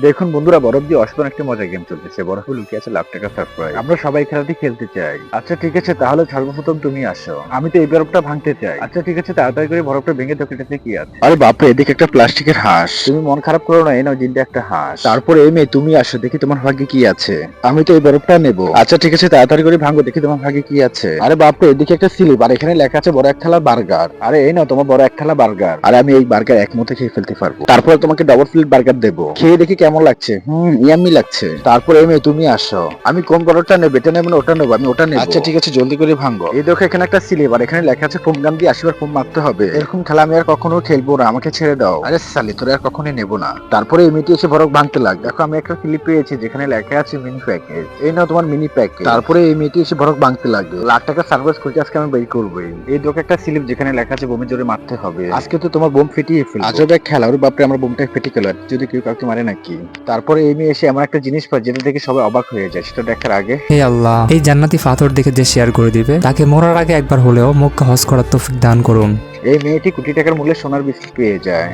দেখুন বন্ধুরা, বরফ দিয়ে অসাধারণ একটি মজার গেম চলতেছে। বরফে লুকিয়ে আছে লাখ টাকা সারপ্রাইজ। আমরা সবাই খেলাটি খেলতে চাই। আচ্ছা ঠিক আছে, তাহলে সর্বপ্রথম তুমি আসো। আমি তো এই বরফটা ভাঙতে চাই। আচ্ছা ঠিক আছে, তাড়াতাড়ি করে বরফটা ভেঙে দেখো এটাতে কি আছে। আরে বাপরে, এদিকে একটা প্লাস্টিকের হাঁস। তুমি মন খারাপ করো না, এই নাও জিনটা একটা হাঁস। তারপরে এই মেয়ে তুমি আসো, দেখি তোমার ভাগ্যে কি আছে। আমি তো এই বরফটা নেবো। আচ্ছা ঠিক আছে, তাড়াতাড়ি করে ভাঙবো, দেখি তোমার ভাগ্যে কি আছে। আরে বাপরে, এদিকে একটা স্লিপ, আর এখানে লেখা আছে বড় এক থালা বার্গার। আরে এই নাও তোমার বড় এক থালা বার্গার। আর আমি এই বার্গার এক মুহূর্তে খেয়ে ফেলতে পারবো। তারপরে তোমাকে ডাবল প্লেট বার্গার দেবো, খেয়ে দেখি কেমন লাগছে। ইয়াম্মি লাগছে। তারপরে এই মেয়ে তুমি আসো। আমি কোন বড়টা নেবো? এটা নেবো না ওটা নেবো? আমি ওটা নেবো। আচ্ছা ঠিক আছে, জলদি করে ভাঙো। এই দেখো এখানে একটা স্লিপ, আর এখানে লেখা আছে ফোম গান দিয়ে 80 বার ফোম মারতে হবে। এরকম খেলা আমি আর কখনো খেলবো না, আমাকে ছেড়ে দাও। আরে সালি, তোরে আর কখনোই নেবো না। তারপরে এই মেয়েটি এসে বরফ ভাঙতে লাগ। দেখো আমি একটা স্লিপ পেয়েছি যেখানে লেখা আছে মিনি প্যাকেজ। এই নাও তোমার মিনি প্যাকেজ। তারপরে এই মেয়েটি এসে বরফ ভাঙতে লাগে। লাখ টাকা সার্ভিস খুঁজে আজকে আমি বের করবোই। এই দেখো একটা স্লিপ যেখানে লেখা আছে বোমের জোরে মারতে হবে। আজকে তো তোমার বোম ফেটিয়ে ফেলবো। আজব এক খেলা। ওরে বাপরে, আমার বোমটা ফেটে গেল। যদি কেউ কাউকে মারে নাকি। তারপরে এই মেয়ে এসে এমন একটা জিনিস পায় যেটা দেখে সবাই অবাক হয়ে যায়। সেটা দেখার আগে হে আল্লাহ, এই জান্নাতি পাথর দেখে যে শেয়ার করে দিবে তাকে মরার আগে একবার হলেও মক্কা হজ করার তৌফিক দান করুন। এই মেয়েটি কোটি টাকার মূল্যে সোনার বিস্কুট পেয়ে যায়।